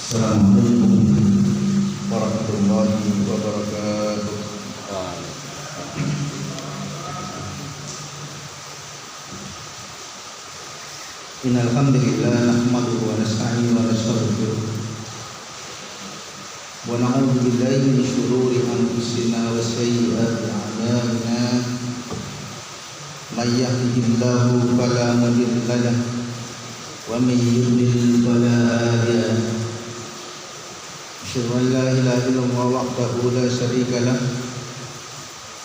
Assalamualaikum warahmatullahi wabarakatuh. Innal hamdalillah nahmaduhu wa nasta'inuhu wa nastaghfiruh wa na'udzu billahi min shururi anfusina wa sayyiati a'malina. May yahdihillahu fala mudilla lahu wa may yudlil fala hadiya lahu. Asyhadu an la ilaha illallah wahdahu la syarika lahu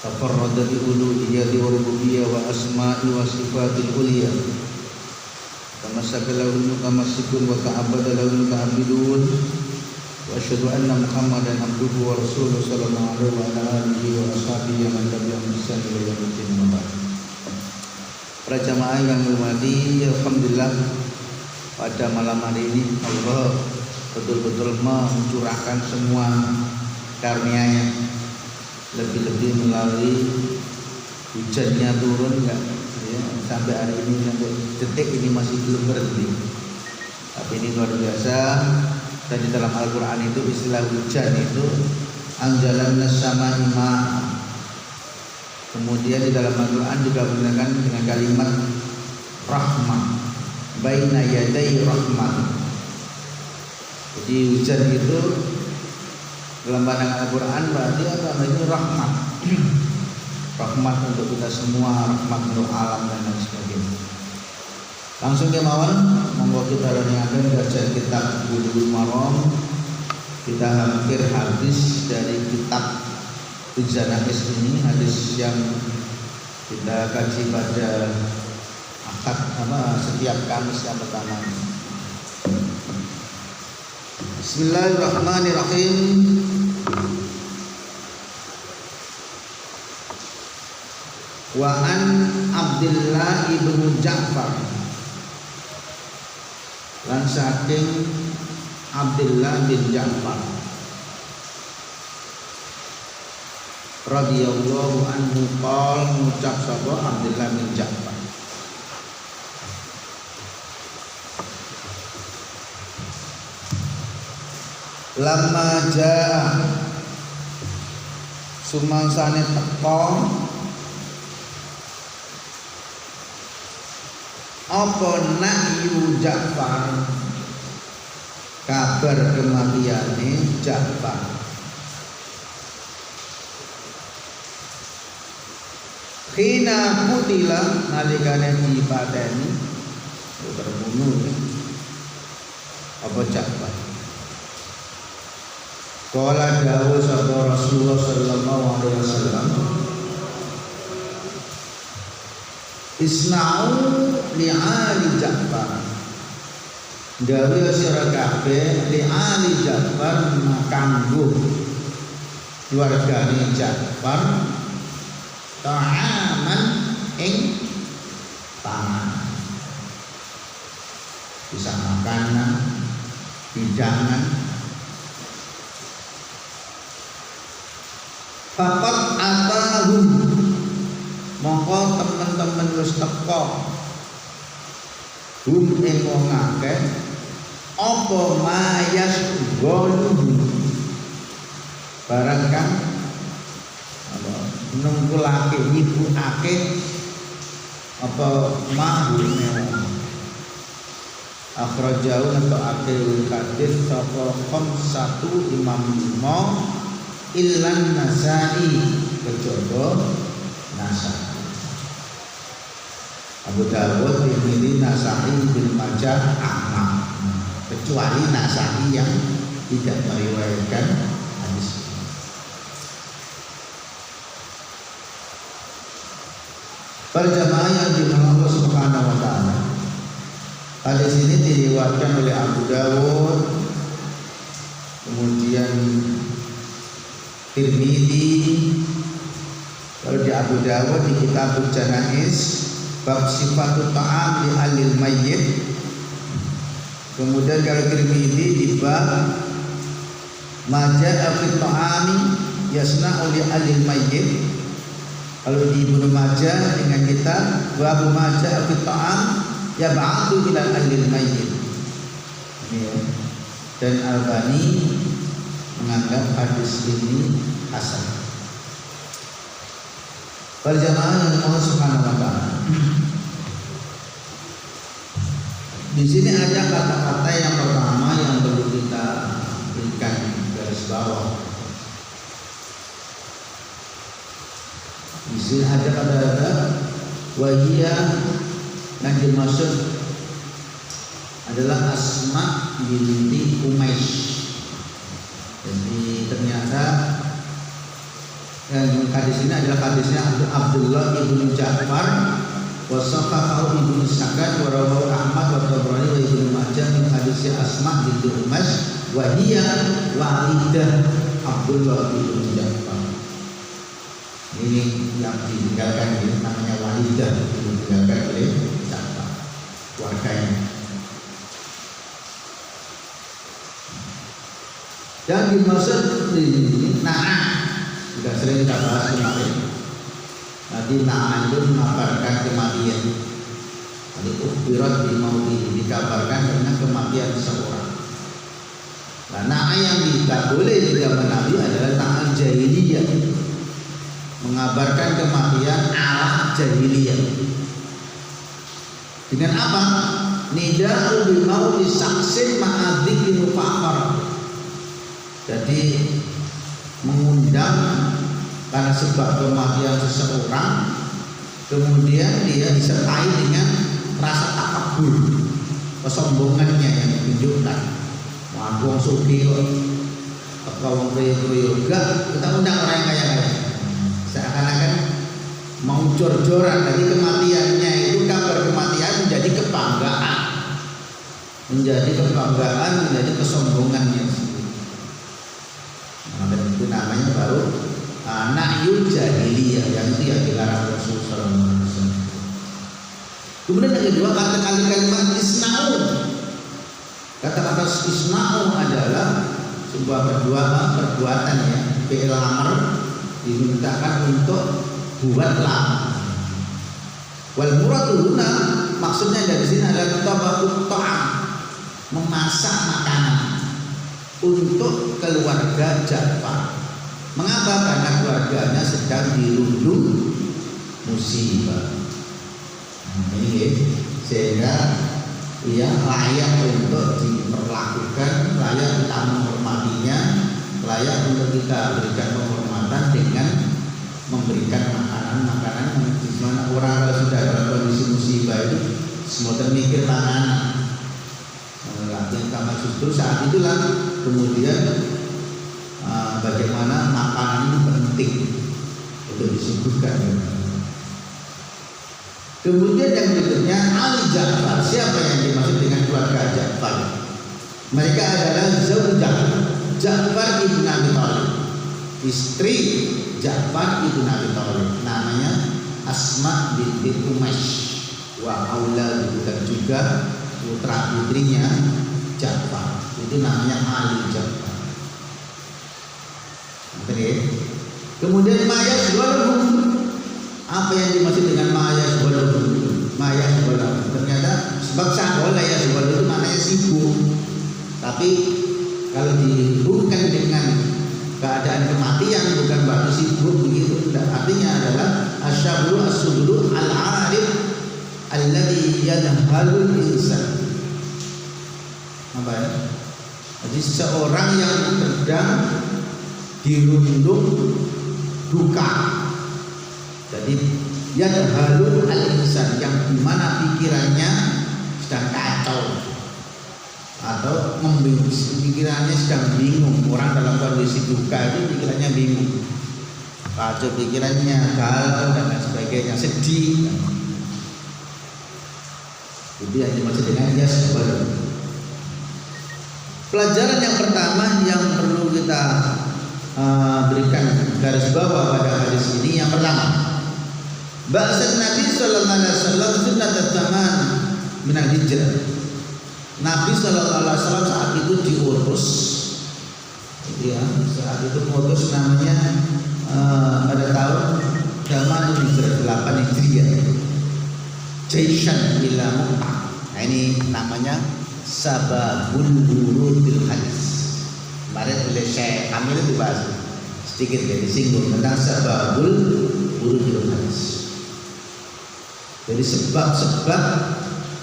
tafarrada bi uluhiyyati wa rububiyyah wa asma'i wa sifatil uliyah. Tamasaka lahu mutamassikun wa ta'abbada lahu muta'abbidun. Wa asyhadu anna Muhammadan abduhu wa rasuluhu sallallahu alaihi wa ala alihi wa ashabihi man tabi'ahum bi ihsan ila yaumil qiyamah. Para jamaah yang hormati, alhamdulillah pada malam hari ini Allah betul-betul mencurahkan semua karunia-Nya, lebih-lebih melalui hujannya turun enggak ya, sampai hari ini, sampai detik ini masih belum berhenti. Tapi ini luar biasa. Dan di dalam Al-Quran itu istilah hujan itu anjalan sama'i ma'an. Kemudian di dalam Al-Quran juga menggunakan dengan kalimat rahmah, baina yaday rahmah. Jadi hujan itu dalam pandangan Al-Quran berarti apa? Ini rahmat. Rahmat untuk kita semua, rahmat untuk alam dan lain sebagainya. Langsung kemauan monggo kita lanjutkan bacaan kitab Bulughul Maram. Kita hampir habis dari kitab Tujanakis ini, hadis yang kita kaji pada akad setiap Kamis yang pertama. Bismillahirrahmanirrahim. Wa an Abdullah ibnu Ja'far, lan saking Abdullah bin Ja'far radhiyallahu anhu qol, ngucap sapa Abdullah bin Ja'far, lamma jaa sumangsane teko apa nahyu Ja'far, kabar kematiane Ja'far. Khina kutila, nalikane dipateni terbunuh apa Ja'far. Qala dawuh sapa Rasulullah sallallahu alaihi wasallam, isna'u li'ali Ja'far, gawe sira kabeh li'ali Ja'far, kanggo keluargane Ja'far, ta'aman ing pangan, bisa makanan, hidangan. Faqat atahum, mongko temen-temen wis teko hum ing wong akeh apa mayas golu, barang kang nungkulake nyibukake apa mahu mewah. Akhrajahu nata'ake hadis sapa satu imam lima illan Nasa'i, kejaba Nasa'i, Abu Dawud, Tirmidzi, Nasa'i, Ibnu Majah, Ahmad, kecuali Nasa'i yang tidak meriwayatkan hadis. Berjamaah yang dimana Allah Subhanahu wa taala. Hadis ini diriwayatkan oleh Abu Dawud, kemudian Tirmidzi. Kalau di Abu Dawud di Kitabul Janaiz bab sifatut ta'am li alil mayyit. Kemudian kalau Tirmidzi di bab maja'a fi ta'ami yasna'u li alil mayyit. Kalau di Ibnu Majah dengan kita bab maja'a fi ta'am yab'athu ila alil mayyit. Ya. dan Albani menganggap hadis ini hasan. Berjamaah yang Allah Subhanahu wa taala. Di sini ada kata-kata yang pertama yang perlu kita berikan garis bawah. Di sini ada kata-kata wahia yang dimaksud adalah Asma binti Umayyah. Jadi ternyata yang hadis ini adalah hadisnya Abdullah ibnu Ja'far wa sahhahu ibnu Sakan wa rawahu Ahmad wa Tabrani wa Ibnu Majah min hadisnya Asma binti Umayyah wa hiya walidah Abdullah ibnu Ja'far. Ini yang ditinggalkan ini namanya walidah, ditinggalkan oleh Ja'far keluarganya. Yang dimaksud ini sudah sering kita bahas kemarin. Tadi itu mengabarkan kematian. Tadi ukhbirat bi mauti, dikabarkan dengan kematian seseorang. Nah, yang tidak boleh di zaman Nabi adalah na'al jahiliyah, mengabarkan kematian ala jahiliyah. Dengan apa? Nida'u bi mauti saksin ma'adzikri mufakhar. Jadi mengundang karena sebab kematian seseorang, kemudian dia disertai dengan rasa takabur, kesombongannya yang ditunjukkan. Wong sugih kok wong kaya-kaya enggak, kita undang orang yang kaya-kaya. Seakan-akan mau jor-joran. Jadi kematiannya itu, kabar kematian menjadi kebanggaan, menjadi kesombongannya. Itu namanya baru na'yul jahiliyah, yang itu yang dilarang Rasulullah SAW. Kemudian yang kedua, kalimat isna'u. Kata-kata isna'u adalah sebuah perbuatan ya, fi'il amr, dimintakan untuk buatlah. Wal muradu huna, maksudnya dari sini adalah tabaqut ta'am, memasak makanan untuk keluarga Ja'far. Mengapa? Karena keluarganya sedang dirundung musibah. Ini sehingga ia layak untuk diperlakukan, layak kita menghormatinya, layak untuk kita berikan penghormatan dengan memberikan makanan di mana orang kalau sudah dalam kondisi musibah itu semua termikir makanan. Latihan kamar justru saat itulah kemudian bagaimana makanan ini penting untuk disuguhkan. Kemudian yang berikutnya Ali Ja'far. Siapa yang dimaksud dengan keluarga Ja'far? Mereka adalah zaujah Ja'far ibn Abi Thalib, istri Ja'far ibn Abi Thalib, namanya Asma binti Umayyah wa aulad, dan juga putra putrinya Ja'far, itu namanya Ali Ja'far. Kemudian Maya Subhanahu, apa yang dimaksud dengan Maya Subhanahu? Maya Subhanahu ternyata sebab sakola ya Subhanahu itu maknanya sibuk. Tapi kalau dihubungkan dengan keadaan kematian bukan berarti sibuk begitu. Artinya adalah asyabru as-sudru al-arif alladhi yadhalul insan. Apa ya? Jadi seorang yang sedang dirundung duka. Jadi yadhalul al-insan, yang dimana pikirannya sedang kacau atau pikirannya sedang bingung. Orang dalam kondisi duka itu pikirannya bingung, kacau pikirannya, galau dan lain sebagainya, sedih. Itu yang dimaksud dengan yasbar. Pelajaran yang pertama yang perlu kita berikan garis bawah pada hadis ini, yang pertama, bahasa Nabi Sallallahu Alaihi Wasallam sunnah zaman minal hijrah. Nabi Sallallahu Alaihi Wasallam saat itu diutus, ya, saat itu diutus namanya pada tahun zaman hijrah 8 Hijriah, Jaishan ila Mu'tah. Nah, ini namanya sababul wurudil hadis. Kemarin oleh Syekh Kamil dibahas sedikit ya, disinggung tentang sababul wurudil hadis. Jadi sebab-sebab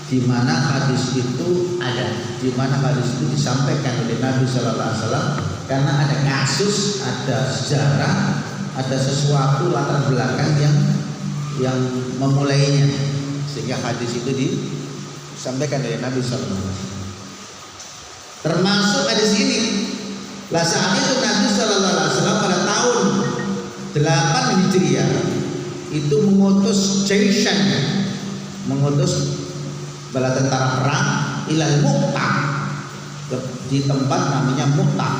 di mana hadis itu ada, di mana hadis itu disampaikan oleh Nabi Sallallahu Alaihi Wasallam, karena ada kasus, ada sejarah, ada sesuatu latar belakang yang memulainya, sehingga hadis itu disampaikan oleh Nabi Sallallahu Alaihi Wasallam. Termasuk hadis ini. Lah saat itu Nabi Sallallahu Alaihi Wasallam pada tahun 8 Hijriah itu mengutus Jaishan, mengutus bala tentara perang ilal Mu'tah, di tempat namanya Mu'tah.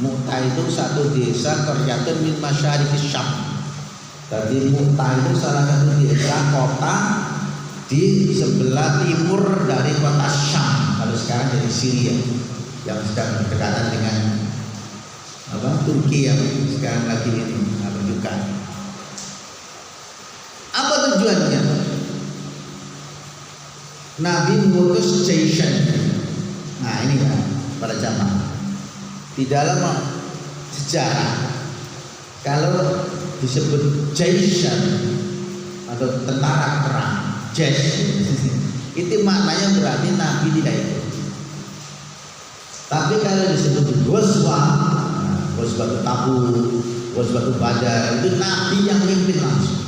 Mu'tah itu satu desa qaryatun min masyariqis Syam. Jadi Mu'tah itu salah satu desa kota di sebelah timur dari kota Syam, kalau sekarang dari Syria, yang sedang berdekatan dengan Turki yang sekarang lagi ini menunjukkan. Apa tujuannya? Nabi mengutus Jaishan. Nah ini kan para jamaah, di dalam sejarah kalau disebut Jaishan atau tentara perang, Jaish, itu maknanya berarti Nabi tidak ikut. Tapi kalau disebut Ghazwah, Ghazwah Tabuk, Ghazwah Badar, itu Nabi yang mimpin langsung.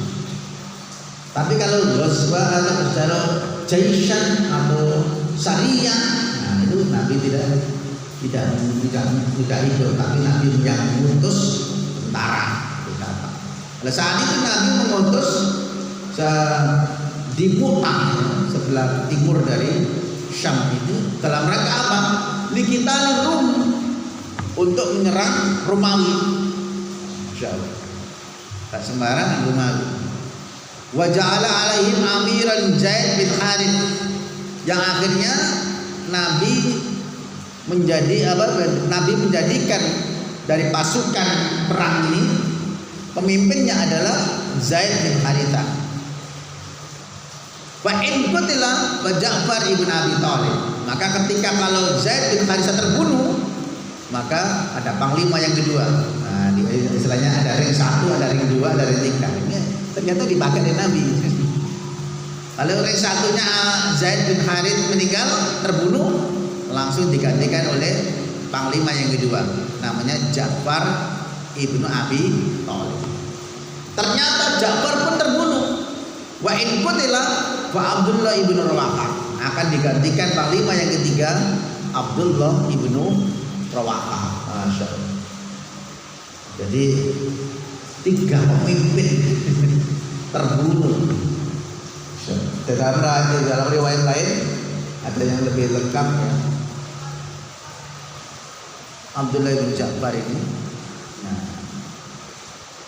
Tapi kalau Ghazwah atau secara Jaishan atau Sariyah, nah itu Nabi tidak ikut, tapi Nabi yang mengutus tentara. Nah, saat itu Nabi mengutus di Mu'tah, sebelah timur dari Syam itu, dalam rangka apa? Liqitalil Rum, untuk menyerang Romawi. Insyaallah. Tak sembarangan Romawi. Wa ja'ala alaihim amiran Zaid bin Harith, yang akhirnya Nabi menjadikan dari pasukan perang ini pemimpinnya adalah Zaid bin Harithah. Wa in qutila wa Ja'far ibn Abi Thalib. Maka ketika kalau Zaid bin Harithah terbunuh, maka ada panglima yang kedua. Nah, istilahnya ada ring 1, ada ring 2, ada ring 3. Ini ternyata dipakai oleh Nabi. Kalau ring 1-nya Zaid bin Harith meninggal, terbunuh, langsung digantikan oleh panglima yang kedua, namanya Ja'far ibnu Abi Thalib. Ternyata Ja'far pun terbunuh. Wa in qutila fa Abdullah ibnu Rawahah, akan digantikan panglima yang ketiga Abdullah ibnu Rawahah. Masya Allah. Jadi 3 pemimpin terbunuh. Dalam riwayat lain ada yang lebih lengkap ya. Abdullah bin Ja'far ini. Nah,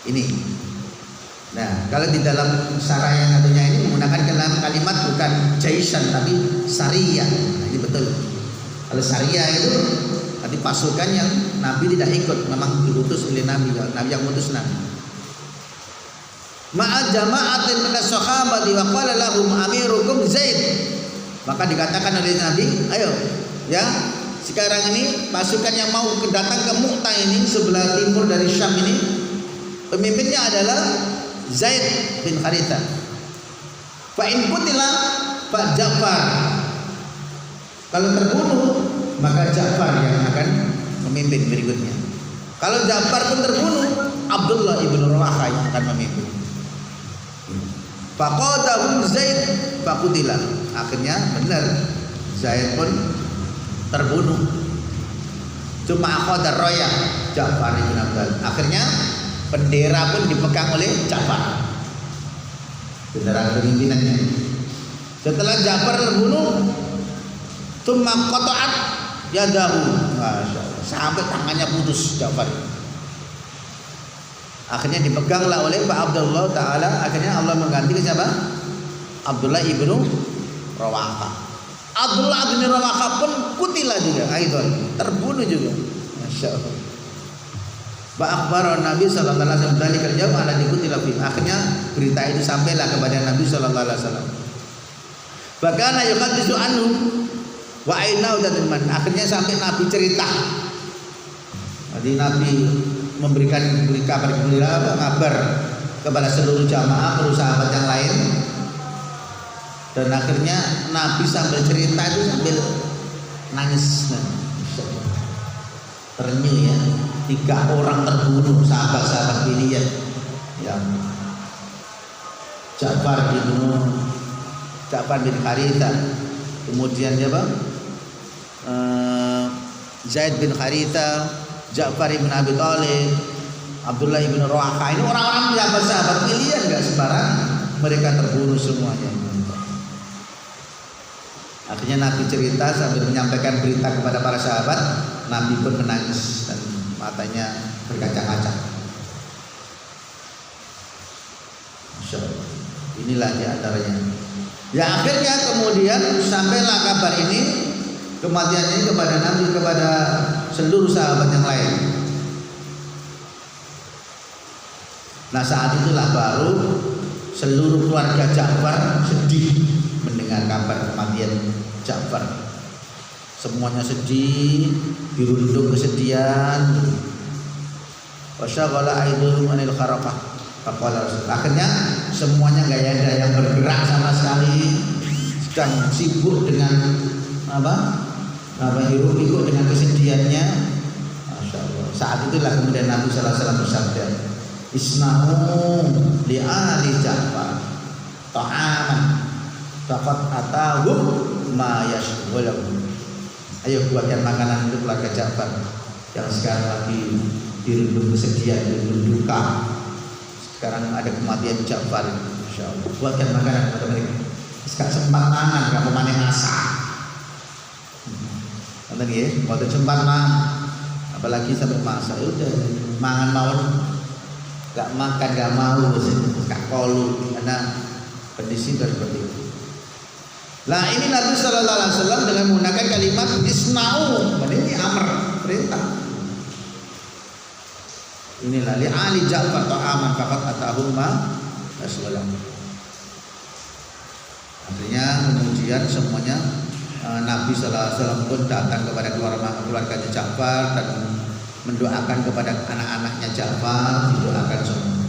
ini. Nah, kalau di dalam syarah yang satunya ini menggunakan kalimat bukan Jaishan tapi Sariyah. Nah, ini betul. Kalau Sariyah itu tadi pasukan yang Nabi tidak ikut, memang diutus oleh Nabi, Nabi yang mengutus Nabi. Ma'a jama'atin minas sahabati wa qala lahum amirukum Zaid. Maka dikatakan oleh Nabi, ayo ya, sekarang ini pasukan yang mau datang ke Mu'tah ini, sebelah timur dari Syam ini, pemimpinnya adalah Zaid bin Harithah. Fa in qutila fa Ja'far. Kalau terbunuh, maka Ja'far yang akan memimpin berikutnya. Kalau Ja'far pun terbunuh, Abdullah ibnu Rawahah yang akan memimpin. Faqadahu Zaid faqutila. Akhirnya benar, Zaid pun terbunuh. Cuma akhadar royah Ja'far ibn Abdul. Akhirnya bendera pun dipegang oleh Ja'far, bendera kepemimpinannya. Setelah Ja'far terbunuh, cuma qata'at yadahu, sampai tangannya putus Ja'far. Akhirnya dipeganglah oleh Pak Abdullah Ta'ala. Akhirnya Allah mengganti ke siapa? Abdullah ibnu Rawahah. Abdullah ibnu Rawahah pun kutilah juga, terbunuh juga. Masya Allah. Ba'akbar Nabi sallallahu alaihi wasallam dari kerja ala dikutilah. Akhirnya berita itu sampailah kepada Nabi sallallahu alaihi wasallam. Bahkan yuhaddisu anhum, Wa ainau dan iman. Akhirnya sampai Nabi cerita. Jadi Nabi memberikan kabar kepada seluruh jamaah, para sahabat yang lain. Dan akhirnya Nabi sambil cerita itu sambil nangis. Terenyuh ya. 3 orang terbunuh sahabat-sahabat ini ya. Yang Ja'far bin Harithah, kemudian siapa? Zaid bin Harithah, Ja'far bin Abi Thalib, Abdullah bin Rawaha. Ini orang-orang sahabat pilihan, enggak sembarang. Mereka terbunuh semuanya. Akhirnya Nabi cerita sambil menyampaikan berita kepada para sahabat. Nabi pun menangis dan matanya berkaca-kaca. Masya Allah. Inilah diantaranya. Ya akhirnya kemudian sampailah kabar ini, kematian ini kepada Nabi, kepada seluruh sahabat yang lain. Nah saat itulah baru seluruh keluarga Ja'far sedih mendengar kabar kematian Ja'far. Semuanya sedih, dirundung kesedihan. Wasyaghala aiduhum anil kharaqah. Akhirnya semuanya gak ada yang bergerak sama sekali, sedang sibuk dengan hiruk pikuk dengan kesedihannya. Masya Allah. Saat itulah kemudian Nabi sallallahu alaihi wasallam bersabda, "Isna'u li ali Ja'far ta'aman faqad atahum ma yashghuluhum." Ayo buatkan makanan untuk keluarga Ja'far yang sekarang lagi dirundung kesedihan, dirundung duka. Sekarang ada kematian Ja'far, Masya Allah. Buatkan makanan kepada mereka. Sekarang sempat mangan, kamu mana masak. Nanti ya, waktu sempat mangan, apalagi sampai masak, udah mangan mau, gak makan gak mau, gak kolu, karena kondisi seperti itu. Nah ini Nabi Sallallahu Alaihi Wasallam dengan menggunakan kalimat isna'u, ini amr, perintah. Inilah li ali Ja'far ta'aman faqat atahum ma yashghaluhum. Artinya kemudian semuanya Nabi Sallallahu Alaihi Wasallam pun datang kepada keluarga Ja'far dan mendoakan kepada anak-anaknya Ja'far, didoakan semua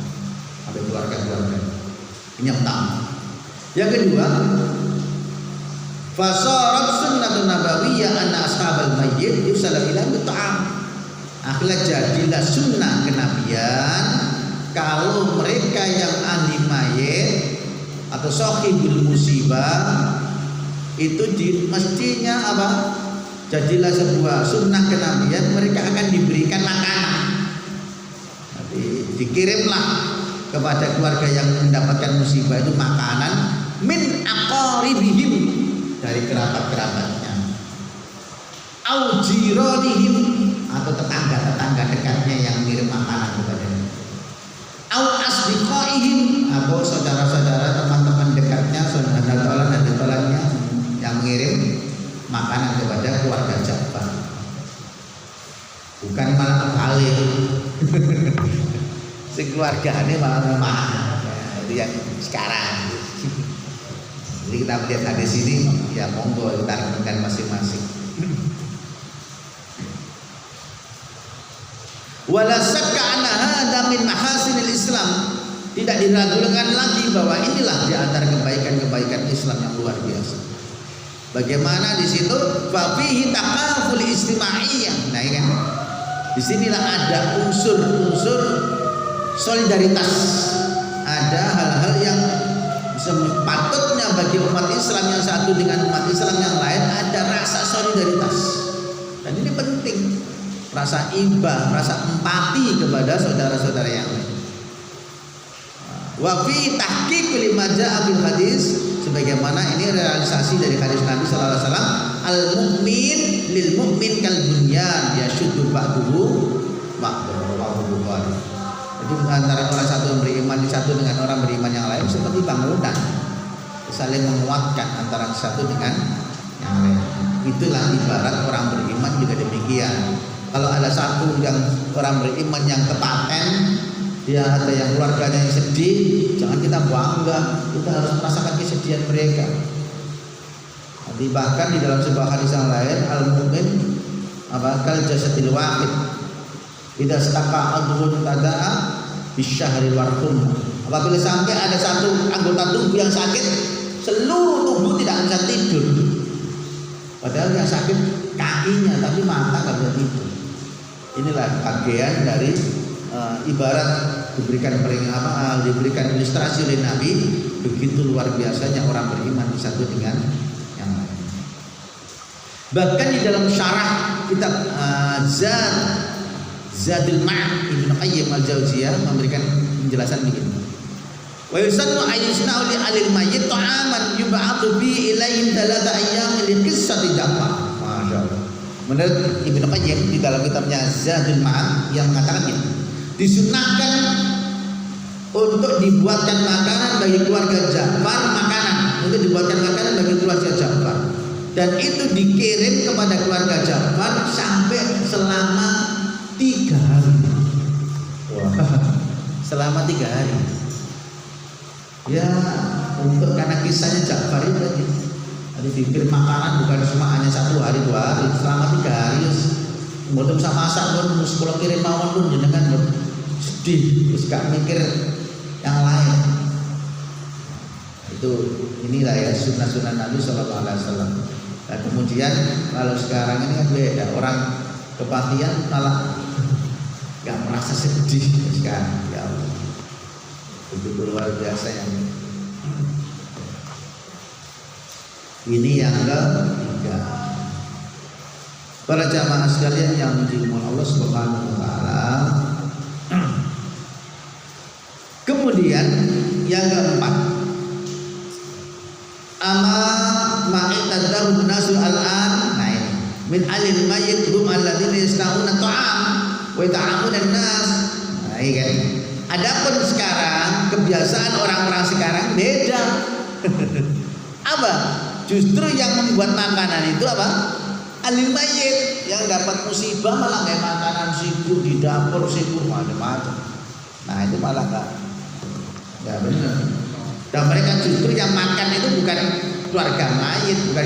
sampai keluarga-keluarga. Ini yang pertama. Yang kedua, fasarat sunnatun nabawiyyah anna ashabal mayyit yusallu ilaihi bit'am. Akhirnya jadilah sunnah kenabian kalau mereka yang ahli mayit atau sahibul musibah itu mestinya apa? Jadilah sebuah sunnah kenabian, mereka akan diberikan makanan. Jadi dikirimlah kepada keluarga yang mendapatkan musibah itu makanan min aqaribihim, dari kerabat-kerabatnya, au jiranihim, atau tetangga-tetangga dekatnya yang mengirim makanan kepadanya, au asdiqaihim, atau saudara-saudara teman-teman dekatnya, saudara dan ditolaknya yang mengirim makanan kepada keluarga Ja'far. Bukan malah kali si keluarga ini malah mahal, itu yang sekarang. Jadi kita melihat hadis ini, ya monggo kita renungkan masing-masing. Wala syakka anna hadza min mahasinil Islam. Tidak diragukan lagi bahwa inilah di antara kebaikan-kebaikan Islam yang luar biasa. Bagaimana di situ fa fihi taqaful istimaiyah. Nah, ini kan. Di sinilah ada unsur-unsur solidaritas. Ada hal-hal yang sepatutnya bagi umat Islam yang satu dengan umat Islam yang lain ada rasa solidaritas. Dan ini penting. Rasa iba, rasa empati kepada saudara-saudara yang lain. Wa fi tahqiq lima jaa bil hadis, sebagaimana ini realisasi dari hadis Nabi sallallahu alaihi wasallam, al mukmin lil mukmin kal bunyan yashuddu ba'duhu ba'dahu. Jadi antara orang satu yang beriman satu dengan orang beriman yang lain seperti bangunan, saling menguatkan antara satu dengan yang lain. Itulah ibarat orang beriman juga demikian. Kalau ada satu yang orang beriman yang kepaten, dia ada yang keluarganya yang sedih, jangan kita bangga, kita harus merasakan kesedihan mereka. Bahkan di dalam sebuah hadis yang lain, al-mu'min kal jasadil wahid. Idza staqa adhun tada'a bisyahri warqum. Apabila sampai ada satu anggota tubuh yang sakit, seluruh tubuh tidak bisa tidur. Padahal yang sakit kakinya, tapi mata nggak bisa tidur. Inilah bagian dari ibarat diberikan ilustrasi oleh Nabi, begitu luar biasanya orang beriman satu dengan yang lain. Bahkan di dalam syarah kitab Zadul Ma'ad Ibnu Qayyim al-Jauziyah memberikan penjelasan begini. Wa yusannu ayyusna'u li alil mayyit ta'aman yub'athu bi ilaihim 3 ayyam li qissati Ja'far. Masyaallah. Menurut Ibnu Qayyim di dalam kitabnya Zadul Ma'ad yang mengatakan ini, disunahkan untuk dibuatkan makanan bagi keluarga Ja'far, untuk dibuatkan makanan bagi keluarga Ja'far, dan itu dikirim kepada keluarga Ja'far sampai selama 3 hari. Wah, selama 3 hari. Ya, untuk karena kisahnya Ja'far itu tadi, dikirim makanan bukan cuma hanya 1 hari 2 hari, selama 3 hari. Mboten bisa masak pun sekolah kirim mawon pun jenengan sedih, terus gak mikir yang lain. Itu inilah ya sunnah-sunnah Nabi Sallallahu Alaihi Wasallam. Nah, kemudian kalau sekarang ini kan beda, orang kematian malah gak merasa sedih sekarang. Ya Allah, begitu luar biasa yang ini yang ketiga. Para jamaah sekalian yang dimuliakan Allah Subhanahu wa taala. Kemudian yang keempat, ama ma'itadahu nasul al-an, nah ini min alil mayyit hum alladziina yasta'una ta'am wa ta'amuna nas. Nah ini kan. Adapun sekarang kebiasaan orang-orang sekarang beda. Apa? Justru yang membuat makanan itu apa? Alil mayyit, yang dapat musibah malah kayak makanan sibuk di dapur, sibuk macam-macam. Nah itu malah nggak benar. Dan mereka justru yang makan itu bukan keluarga mayit, bukan